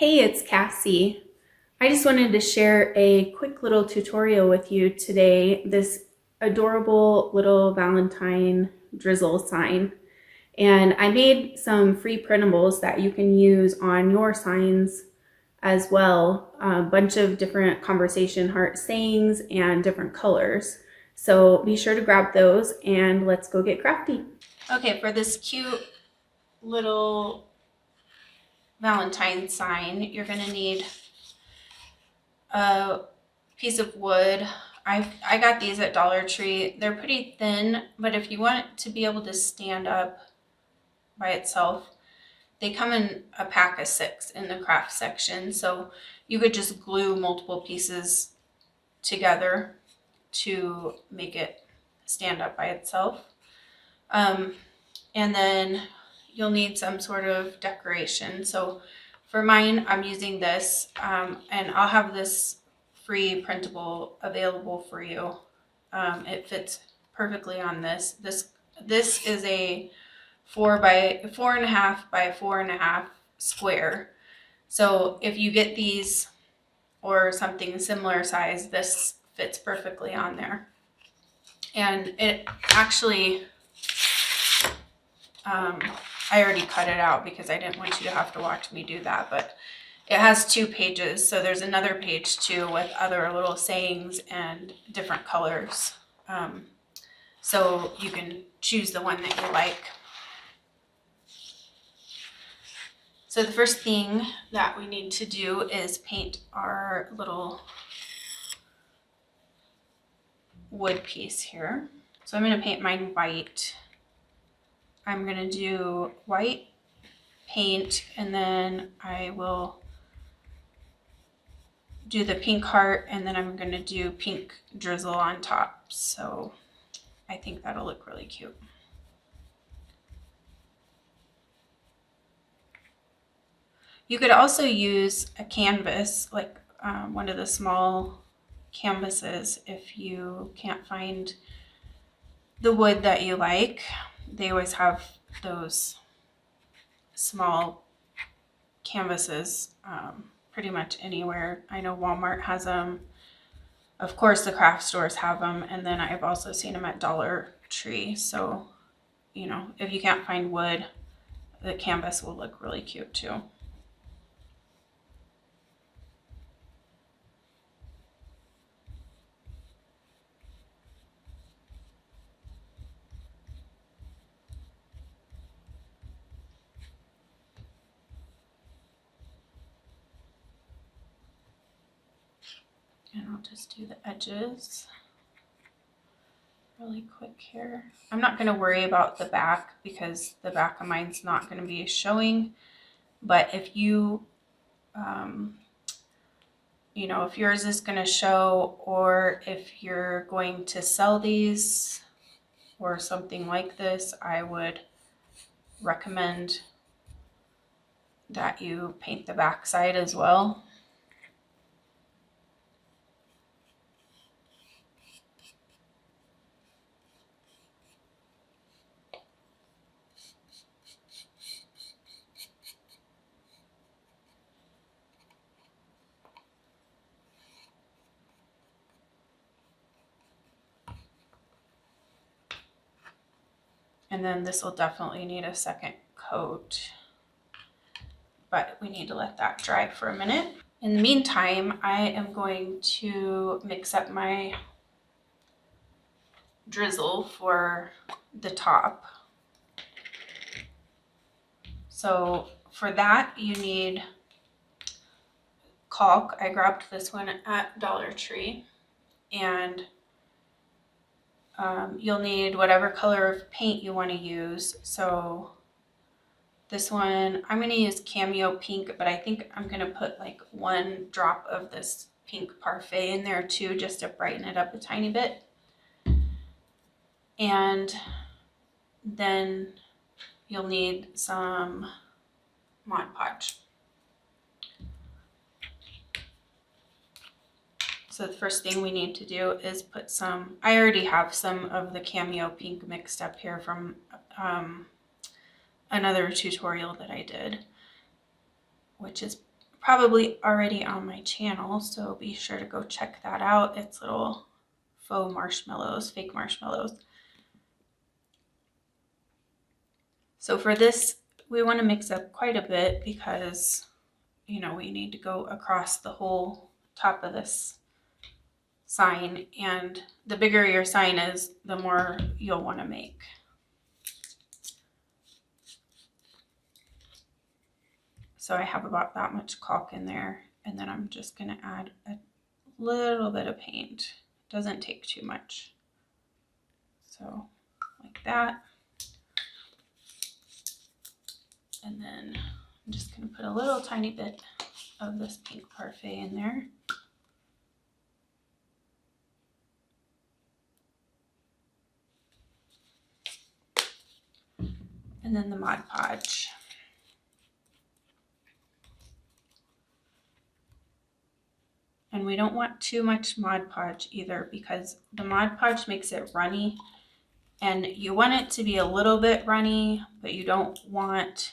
Hey, it's Cassie. I just wanted to share a quick little tutorial with you today. This adorable little Valentine drizzle sign. And I made some free printables that you can use on your signs as well. A bunch of different conversation heart sayings and different colors. So be sure to grab those and let's go get crafty. Okay, for this cute little Valentine sign, you're going to need a piece of wood. I got these at Dollar Tree. They're pretty thin, but if you want it to be able to stand up by itself, they come in a pack of 6 in the craft section. So you could just glue multiple pieces together to make it stand up by itself. And then you'll need some sort of decoration. So for mine, I'm using this, and I'll have this free printable available for you. It fits perfectly on this. This is a 4.5 by 4.5 square. So if you get these or something similar size, this fits perfectly on there. And it actually, I already cut it out because I didn't want you to have to watch me do that, but it has 2 pages. So there's another page too with other little sayings and different colors. So you can choose the one that you like. So the first thing that we need to do is paint our little wood piece here. So I'm going to paint mine white. I'm going to do white paint, and then I will do the pink heart, and then I'm going to do pink drizzle on top. So I think that'll look really cute. You could also use a canvas, like one of the small canvases, if you can't find the wood that you like. They always have those small canvases pretty much anywhere. I know Walmart has them. Of course, the craft stores have them, and then I've also seen them at Dollar Tree. So, you know, if you can't find wood, the canvas will look really cute too. And I'll just do the edges really quick here. I'm not going to worry about the back because the back of mine's not going to be showing. But if you, you know, if yours is going to show, or if you're going to sell these or something like this, I would recommend that you paint the back side as well. And then this will definitely need a second coat, but we need to let that dry for a minute. In the meantime, I am going to mix up my drizzle for the top. So for that, you need caulk. I grabbed this one at Dollar Tree, and you'll need whatever color of paint you want to use. So this one, I'm going to use Cameo Pink, but I think I'm going to put like 1 drop of this pink parfait in there too, just to brighten it up a tiny bit. And then you'll need some Mod Podge. So the first thing we need to do is put some, I already have some of the Cameo Pink mixed up here from another tutorial that I did, which is probably already on my channel, so be sure to go check that out. It's little faux marshmallows, fake marshmallows. So for this, we want to mix up quite a bit because, you know, we need to go across the whole top of this sign, and the bigger your sign is, the more you'll want to make. So I have about that much caulk in there, and then I'm just going to add a little bit of paint. Doesn't take too much. So like that. And then I'm just going to put a little tiny bit of this pink parfait in there. And then the Mod Podge. And we don't want too much Mod Podge either, because the Mod Podge makes it runny, and you want it to be a little bit runny, but you don't want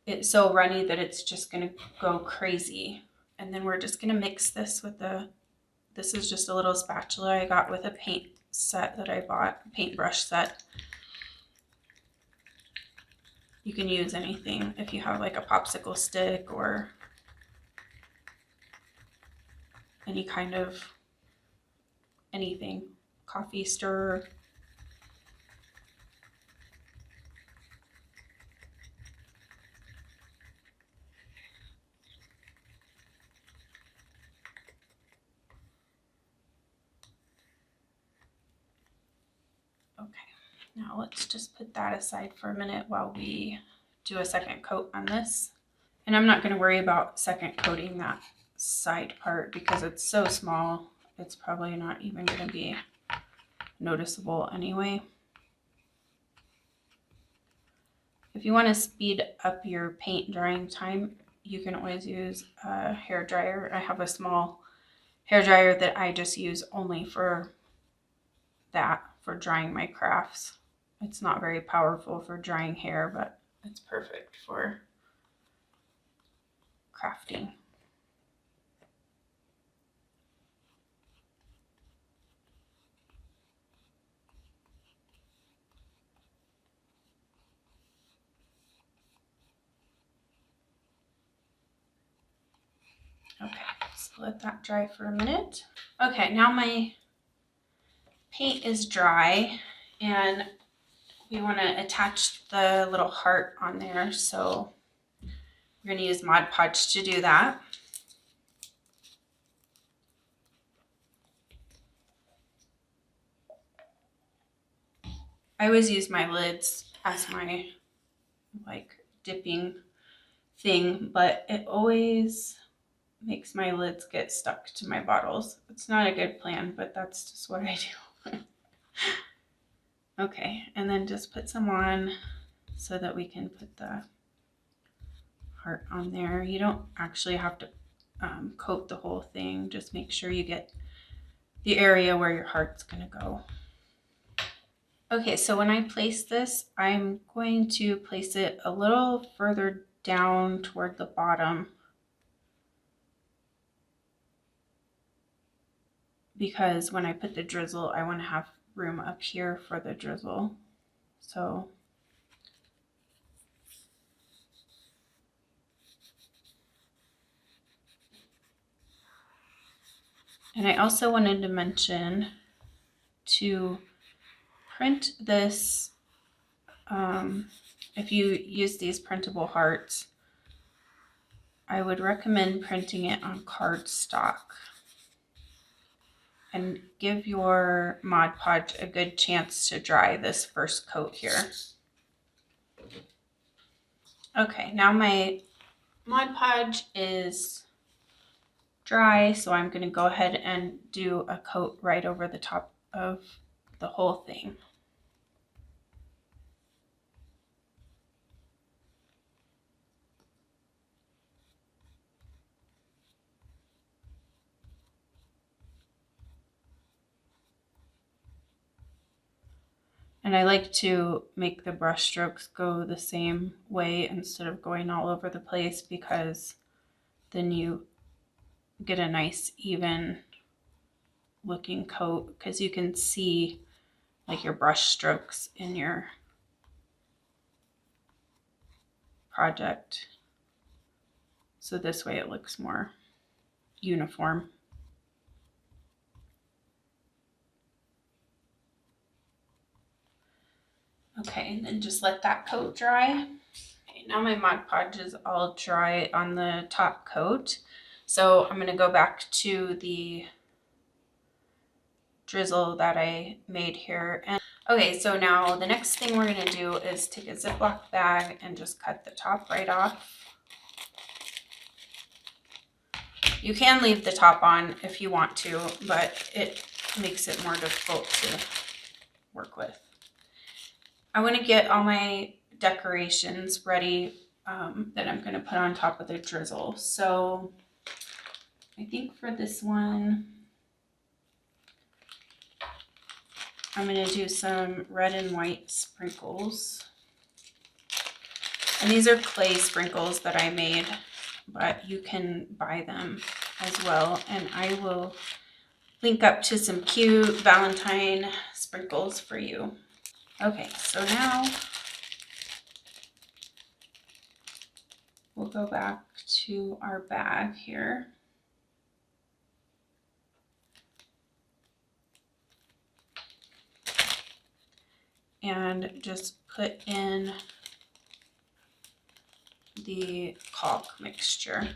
it so runny that it's just going to go crazy. And then we're just going to mix this with this is just a little spatula I got with a paint set that I bought, paintbrush set. You can use anything if you have like a popsicle stick or any kind of anything, coffee stirrer. Okay, now let's just put that aside for a minute while we do a second coat on this. And I'm not going to worry about second coating that side part because it's so small, it's probably not even going to be noticeable anyway. If you want to speed up your paint drying time, you can always use a hair dryer. I have a small hair dryer that I just use only for that, for drying my crafts. It's not very powerful for drying hair, but it's perfect for crafting. Okay, so let that dry for a minute. Okay, now my paint is dry, and we want to attach the little heart on there, so we're going to use Mod Podge to do that. I always use my lids as my like dipping thing, but it always makes my lids get stuck to my bottles. It's not a good plan, but that's just what I do. Okay, and then just put some on so that we can put the heart on there. You don't actually have to coat the whole thing. Just make sure you get the area where your heart's gonna go. Okay, so when I place this, I'm going to place it a little further down toward the bottom because when I put the drizzle, I want to have room up here for the drizzle. So and I also wanted to mention to print this, if you use these printable hearts, I would recommend printing it on cardstock and give your Mod Podge a good chance to dry this first coat here. Okay, now my Mod Podge is dry, so I'm going to go ahead and do a coat right over the top of the whole thing. And I like to make the brush strokes go the same way instead of going all over the place because then you get a nice even looking coat, because you can see like your brush strokes in your project. So this way it looks more uniform. Okay, and then just let that coat dry. Okay, now my Mod Podge is all dry on the top coat. So I'm gonna go back to the drizzle that I made here. And okay, so now the next thing we're gonna do is take a Ziploc bag and just cut the top right off. You can leave the top on if you want to, but it makes it more difficult to work with. I want to get all my decorations ready that I'm going to put on top of the drizzle. So I think for this one, I'm going to do some red and white sprinkles. And these are clay sprinkles that I made, but you can buy them as well. And I will link up to some cute Valentine sprinkles for you. Okay, so now we'll go back to our bag here. And just put in the caulk mixture.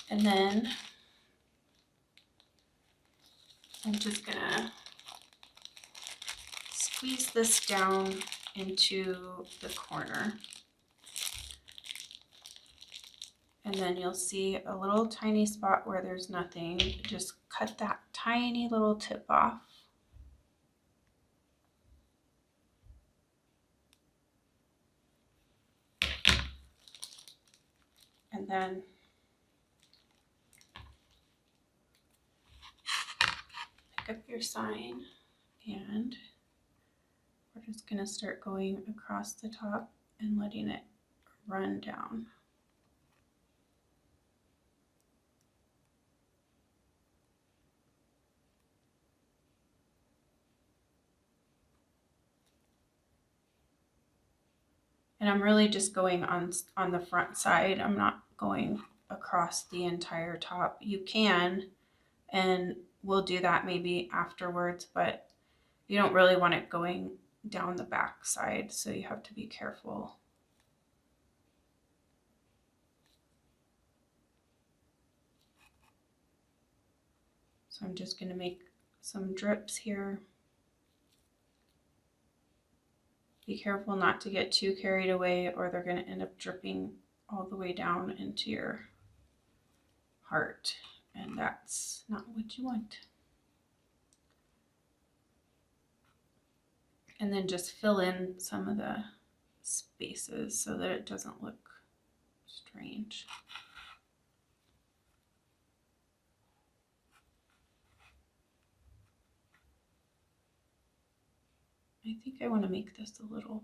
And then I'm just gonna squeeze this down into the corner. And then you'll see a little tiny spot where there's nothing. Just cut that tiny little tip off. And then pick up your sign, and we're just going to start going across the top and letting it run down. And I'm really just going on the front side. I'm not going across the entire top. You can, and we'll do that maybe afterwards, but you don't really want it going down the back side, so you have to be careful. So I'm just going to make some drips here. Be careful not to get too carried away, or they're going to end up dripping all the way down into your heart, and that's not what you want. And then just fill in some of the spaces so that it doesn't look strange. I think I want to make this a little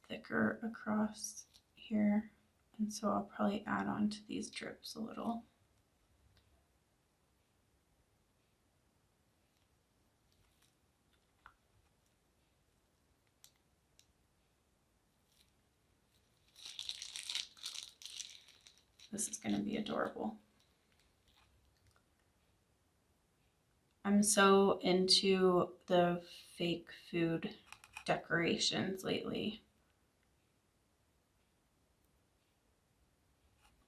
thicker across here, and so I'll probably add on to these drips a little. This is going to be adorable. I'm so into the fake food decorations lately.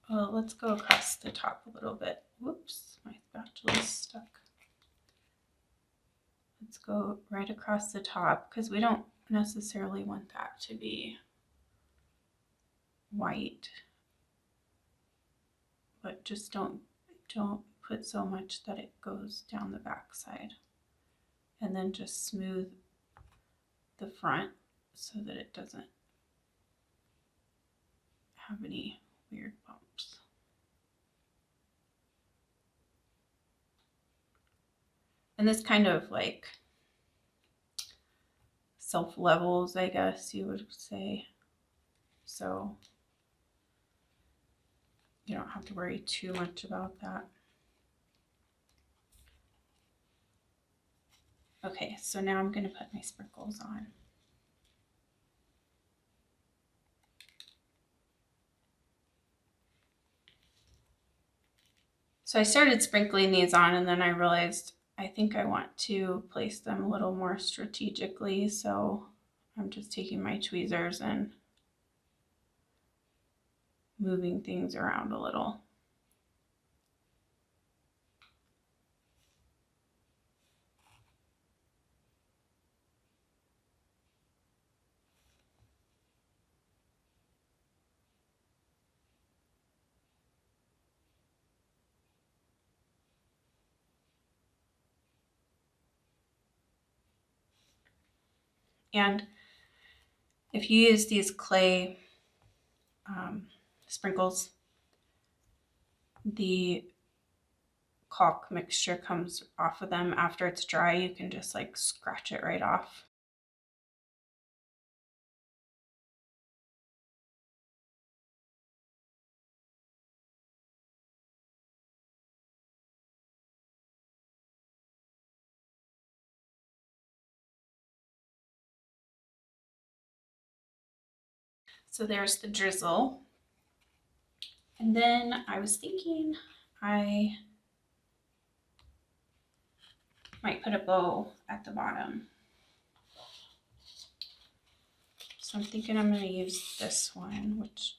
Well, let's go across the top a little bit. Whoops, my spatula's stuck. Let's go right across the top, because we don't necessarily want that to be white. But just don't put so much that it goes down the back side. And then just smooth the front so that it doesn't have any weird bumps. And this kind of like self-levels, I guess you would say. So you don't have to worry too much about that. Okay, so now I'm going to put my sprinkles on. So I started sprinkling these on, and then I realized I think I want to place them a little more strategically, so I'm just taking my tweezers and moving things around a little. And if you use these clay sprinkles, the caulk mixture comes off of them after it's dry. You can just like scratch it right off. So there's the drizzle. And then I was thinking I might put a bow at the bottom. So I'm thinking I'm going to use this one, which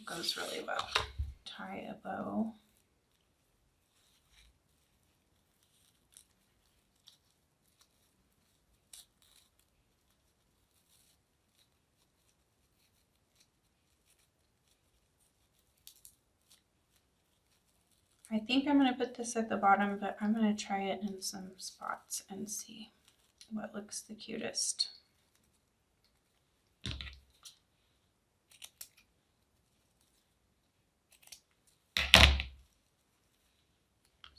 goes really well. Tie a bow. I think I'm going to put this at the bottom, but I'm going to try it in some spots and see what looks the cutest.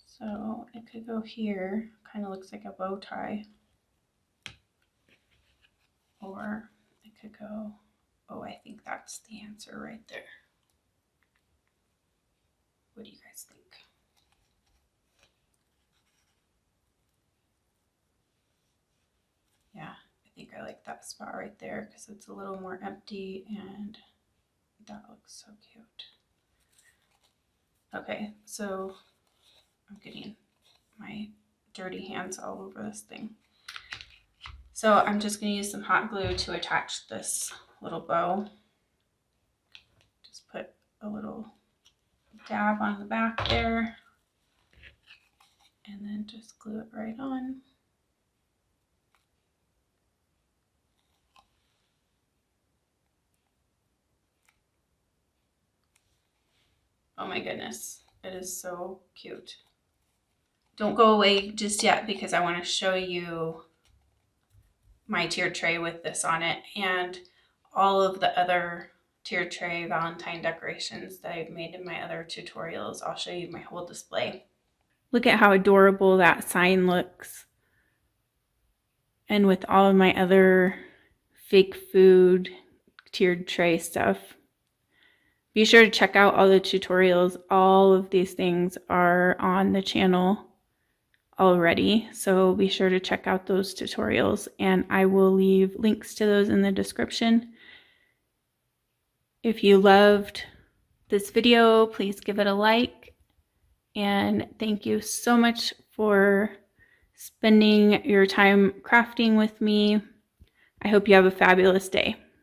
So it could go here, kind of looks like a bow tie. Or it could go, oh, I think that's the answer right there. What do you guys think? Yeah, I think I like that spot right there because it's a little more empty and that looks so cute. Okay, so I'm getting my dirty hands all over this thing. So I'm just going to use some hot glue to attach this little bow. Just put a little dab on the back there and then just glue it right on. Oh my goodness, it is so cute. Don't go away just yet because I want to show you my tiered tray with this on it and all of the other tiered tray Valentine decorations that I've made in my other tutorials. I'll show you my whole display. Look at how adorable that sign looks. And with all of my other fake food tiered tray stuff. Be sure to check out all the tutorials. All of these things are on the channel already, so be sure to check out those tutorials, and I will leave links to those in the description. If you loved this video, please give it a like, and thank you so much for spending your time crafting with me. I hope you have a fabulous day.